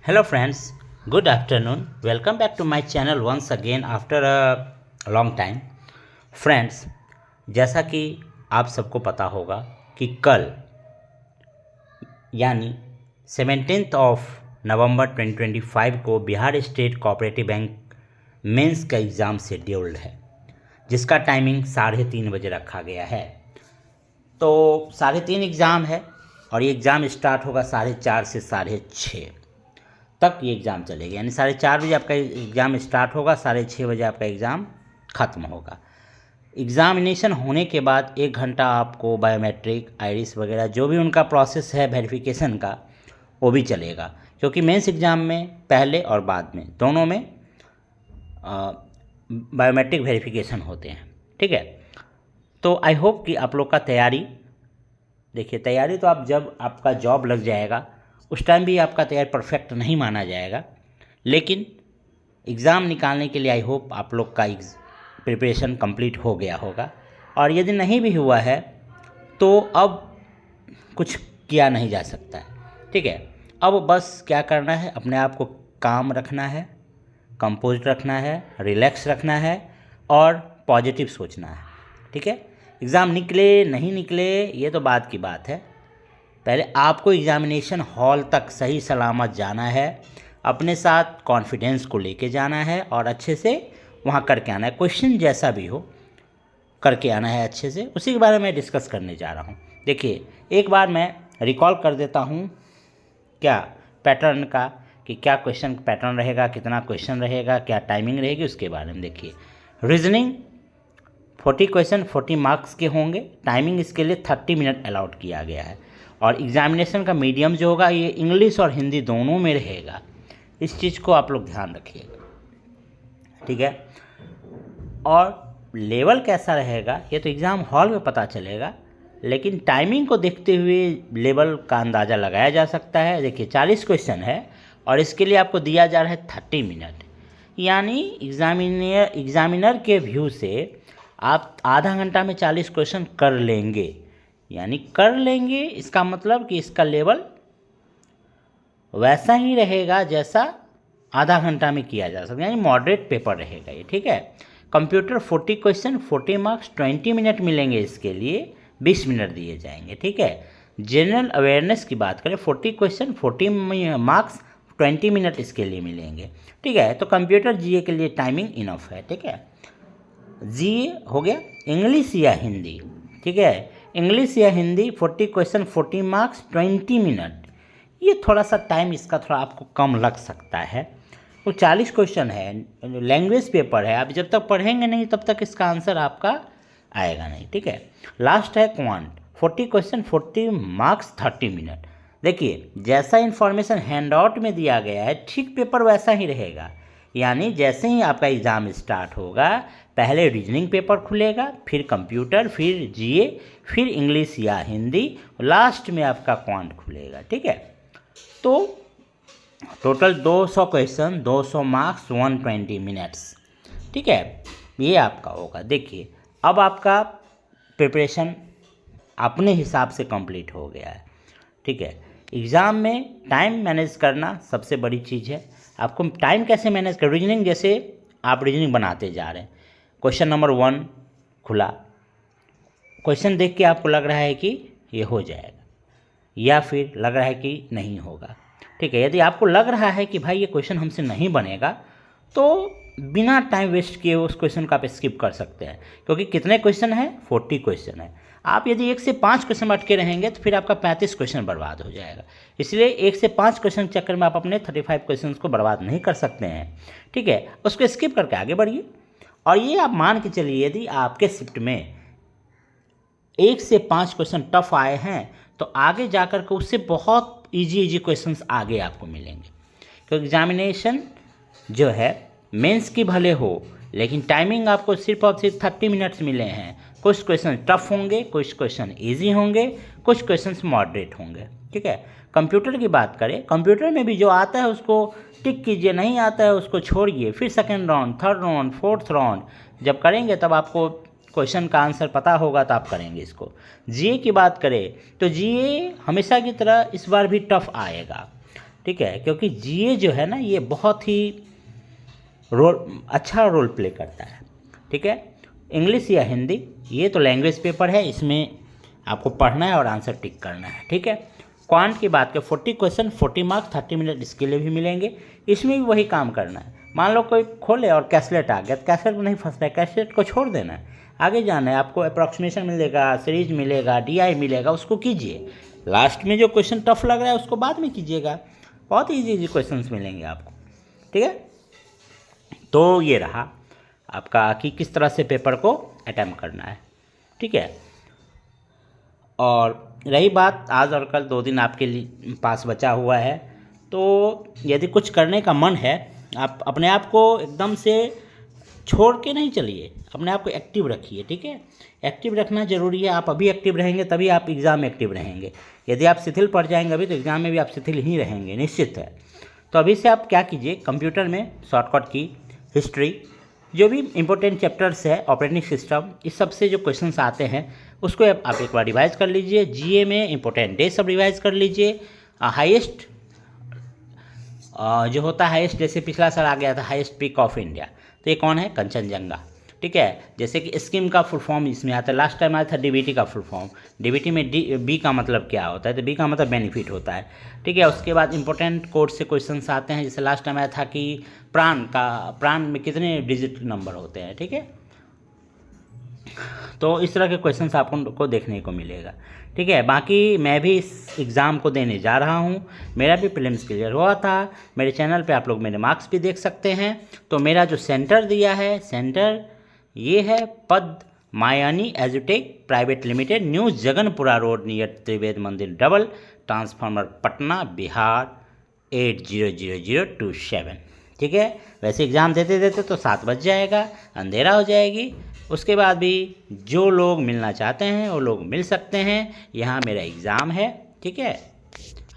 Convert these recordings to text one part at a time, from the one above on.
Hello friends, good afternoon. Welcome back to my channel once again after a long time. Friends, जैसा कि आप सबको पता होगा कि कल यानी 17 नवंबर 2025 को Bihar state cooperative bank mains का एग्ज़ाम शेड्यूल्ड है, जिसका टाइमिंग 3:30 बजे रखा गया है। तो 3:30 एग्ज़ाम है और ये एग्ज़ाम स्टार्ट होगा 4:30 से 6:30 तक ये एग्ज़ाम चलेगा। यानी 4:30 बजे आपका एग्ज़ाम स्टार्ट होगा, 6:30 बजे आपका एग्ज़ाम ख़त्म होगा। एग्ज़ामिनेशन होने के बाद 1 घंटा आपको बायोमेट्रिक, आइरिस वगैरह जो भी उनका प्रोसेस है वेरिफिकेशन का, वो भी चलेगा, क्योंकि मेंस एग्ज़ाम में पहले और बाद में दोनों में बायोमेट्रिक वेरिफिकेशन होते हैं। ठीक है, तो आई होप कि आप लोग का तैयारी, देखिए तैयारी तो आप जब आपका जॉब लग जाएगा उस टाइम भी आपका तैयारी परफेक्ट नहीं माना जाएगा, लेकिन एग्ज़ाम निकालने के लिए आई होप आप लोग का प्रिपरेशन कंप्लीट हो गया होगा। और यदि नहीं भी हुआ है तो अब कुछ किया नहीं जा सकता है। ठीक है, अब बस क्या करना है, अपने आप को काम रखना है, कंपोज रखना है, रिलैक्स रखना है और पॉजिटिव सोचना है। ठीक है, एग्ज़ाम निकले नहीं निकले ये तो बाद की बात है, पहले आपको एग्ज़ामिनेशन हॉल तक सही सलामत जाना है, अपने साथ कॉन्फिडेंस को लेके जाना है और अच्छे से वहाँ करके आना है। क्वेश्चन जैसा भी हो करके आना है अच्छे से, उसी के बारे में डिस्कस करने जा रहा हूँ। देखिए एक बार मैं रिकॉल कर देता हूँ क्या पैटर्न का, कि क्या क्वेश्चन पैटर्न रहेगा, कितना क्वेश्चन रहेगा, क्या टाइमिंग रहेगी, उसके बारे में देखिए। रीजनिंग 40 क्वेश्चन 40 मार्क्स के होंगे। टाइमिंग इसके लिए 30 मिनट अलाउड किया गया है और एग्ज़ामिनेशन का मीडियम जो होगा ये इंग्लिश और हिंदी दोनों में रहेगा। इस चीज़ को आप लोग ध्यान रखिएगा। ठीक है, और लेवल कैसा रहेगा ये तो एग्ज़ाम हॉल में पता चलेगा, लेकिन टाइमिंग को देखते हुए लेवल का अंदाज़ा लगाया जा सकता है। देखिए 40 क्वेश्चन है और इसके लिए आपको दिया जा रहा है 30 मिनट, यानी एग्ज़ामिनर के व्यू से आप आधा घंटा में 40 क्वेश्चन कर लेंगे। यानी कर लेंगे इसका मतलब कि इसका लेवल वैसा ही रहेगा जैसा आधा घंटा में किया जा सकता है, यानी मॉडरेट पेपर रहेगा ये। ठीक है, कंप्यूटर 40 क्वेश्चन 40 मार्क्स 20 मिनट मिलेंगे, इसके लिए 20 मिनट दिए जाएंगे। ठीक है, जनरल अवेयरनेस की बात करें 40 क्वेश्चन 40 मार्क्स 20 मिनट इसके लिए मिलेंगे। ठीक है, तो कंप्यूटर जीए के लिए टाइमिंग इनफ है। ठीक है, जीए हो गया। इंग्लिश या हिंदी, ठीक है, इंग्लिश या हिंदी 40 क्वेश्चन 40 मार्क्स 20 मिनट, ये थोड़ा सा टाइम इसका थोड़ा आपको कम लग सकता है। वो 40 क्वेश्चन है, लैंग्वेज पेपर है, आप जब तक पढ़ेंगे नहीं तब तक इसका आंसर आपका आएगा नहीं। ठीक है, लास्ट है क्वांट 40 क्वेश्चन 40 मार्क्स 30 मिनट। देखिए जैसा इन्फॉर्मेशन हैंड आउट में दिया गया है ठीक पेपर वैसा ही रहेगा, यानी जैसे ही आपका एग्ज़ाम स्टार्ट होगा पहले रीजनिंग पेपर खुलेगा, फिर कंप्यूटर, फिर जीए, फिर इंग्लिश या हिंदी, लास्ट में आपका क्वांट खुलेगा। ठीक है, तो टोटल 200 क्वेश्चन 200 मार्क्स 120 मिनट्स। ठीक है, ये आपका होगा। देखिए अब आपका प्रिपरेशन अपने हिसाब से कंप्लीट हो गया है। ठीक है, एग्ज़ाम में टाइम मैनेज करना सबसे बड़ी चीज़ है। आपको टाइम कैसे मैनेज कर, रीजनिंग जैसे आप रीजनिंग बनाते जा रहे हैं, क्वेश्चन नंबर 1 खुला, क्वेश्चन देख के आपको लग रहा है कि ये हो जाएगा या फिर लग रहा है कि नहीं होगा। ठीक है, यदि आपको लग रहा है कि भाई ये क्वेश्चन हमसे नहीं बनेगा तो बिना टाइम वेस्ट किए उस क्वेश्चन को आप स्किप कर सकते हैं, क्योंकि कितने क्वेश्चन हैं 40 क्वेश्चन है। आप यदि 1 से 5 क्वेश्चन अटके रहेंगे तो फिर आपका 35 क्वेश्चन बर्बाद हो जाएगा। इसलिए 1 से 5 क्वेश्चन के चक्कर में आप अपने 35 क्वेश्चन को बर्बाद नहीं कर सकते हैं। ठीक है, उसको स्किप करके आगे बढ़िए। और ये आप मान के चलिए यदि आपके शिफ्ट में 1 से 5 क्वेश्चन टफ आए हैं तो आगे जाकर के उससे बहुत इजी क्वेश्चंस आगे आपको मिलेंगे, क्योंकि एग्जामिनेशन जो है मेंस की भले हो लेकिन टाइमिंग आपको सिर्फ और सिर्फ 30 मिनट्स मिले हैं। कुछ क्वेश्चन टफ होंगे, कुछ क्वेश्चन इजी होंगे, कुछ क्वेश्चंस मॉडरेट होंगे। ठीक है, कंप्यूटर की बात करें, कंप्यूटर में भी जो आता है उसको टिक कीजिए, नहीं आता है उसको छोड़िए, फिर second round, third round, fourth round जब करेंगे तब आपको क्वेश्चन का आंसर पता होगा तो आप करेंगे इसको। जीए की बात करें तो जीए हमेशा की तरह इस बार भी टफ आएगा। ठीक है, क्योंकि जीए जो है ना ये बहुत ही अच्छा रोल प्ले करता है। ठीक है, इंग्लिश या हिंदी ये तो लैंग्वेज पेपर है, इसमें आपको पढ़ना है और आंसर टिक करना है। ठीक है, क्वांट की बात करें 40 क्वेश्चन 40 मार्क्स 30 मिनट इसके लिए भी मिलेंगे, इसमें भी वही काम करना है। मान लो कोई खोले और कैसलेट आ गया तो कैसलेट में नहीं फंसना है, कैसलेट को छोड़ देना है, आगे जाना है। आपको अप्रॉक्सीमेशन मिलेगा, सीरीज मिलेगा, डीआई मिलेगा, उसको कीजिए। लास्ट में जो क्वेश्चन टफ लग रहा है उसको बाद में कीजिएगा, बहुत ईजी क्वेश्चंस मिलेंगे आपको। ठीक है, तो ये रहा आपका कि किस तरह से पेपर को अटेम्प्ट करना है। ठीक है, और रही बात आज और कल 2 दिन आपके लिए पास बचा हुआ है, तो यदि कुछ करने का मन है, आप अपने आप को एकदम से छोड़ के नहीं चलिए, अपने आप को एक्टिव रखिए। ठीक है, एक्टिव रखना ज़रूरी है। आप अभी एक्टिव रहेंगे तभी आप एग्ज़ाम में एक्टिव रहेंगे। यदि आप शिथिल पड़ जाएंगे अभी तो एग्ज़ाम में भी आप शिथिल ही रहेंगे, निश्चित है। तो अभी से आप क्या कीजिए, कंप्यूटर में शॉर्टकट की, हिस्ट्री, जो भी इम्पोर्टेंट चैप्टर्स है, ऑपरेटिंग सिस्टम, इस सब से जो क्वेश्चंस आते हैं उसको आप एक बार रिवाइज कर लीजिए। जीए में इंपॉर्टेंट डे सब रिवाइज कर लीजिए। हाईएस्ट जो होता है हाईएस्ट, जैसे पिछला साल आ गया था हाईएस्ट पीक ऑफ इंडिया, तो ये कौन है, कंचनजंगा। ठीक है, जैसे कि स्कीम का फुल फॉर्म इसमें आता है, लास्ट टाइम आया था डीबीटी का फुल फॉर्म। डीबीटी में बी का मतलब क्या होता है, तो बी का मतलब बेनिफिट होता है। ठीक है, उसके बाद इंपॉर्टेंट कोड से क्वेश्चंस आते हैं, जैसे लास्ट टाइम आया था कि प्राण में कितने डिजिट नंबर होते हैं। ठीक है, तो इस तरह के क्वेश्चंस आपको देखने को मिलेगा। ठीक है, बाकी मैं भी इस एग्ज़ाम को देने जा रहा हूँ, मेरा भी प्रीलिम्स क्लियर हुआ था। मेरे चैनल पे आप लोग मेरे मार्क्स भी देख सकते हैं। तो मेरा जो सेंटर दिया है, सेंटर ये है पद मायानी एजुटेक private limited, new Jaganpura road near त्रिवेद मंदिर डबल, ट्रांसफार्मर पटना, बिहार 800027। ठीक है, वैसे एग्ज़ाम देते देते तो 7 बज जाएगा, अंधेरा हो जाएगी। उसके बाद भी जो लोग मिलना चाहते हैं वो लोग मिल सकते हैं, यहाँ मेरा एग्ज़ाम है। ठीक है,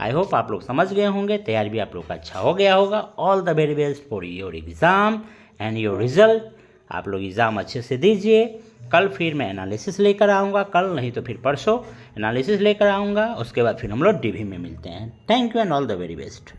आई होप आप लोग समझ गए होंगे, तैयार भी आप लोग का अच्छा हो गया होगा। All the very best for your exam and your result. आप लोग एग्ज़ाम अच्छे से दीजिए। कल फिर मैं एनालिसिस लेकर आऊँगा, कल नहीं तो फिर परसों एनालिसिस लेकर आऊँगा। उसके बाद फिर हम लोग डीवी में मिलते हैं। Thank you and all the very best.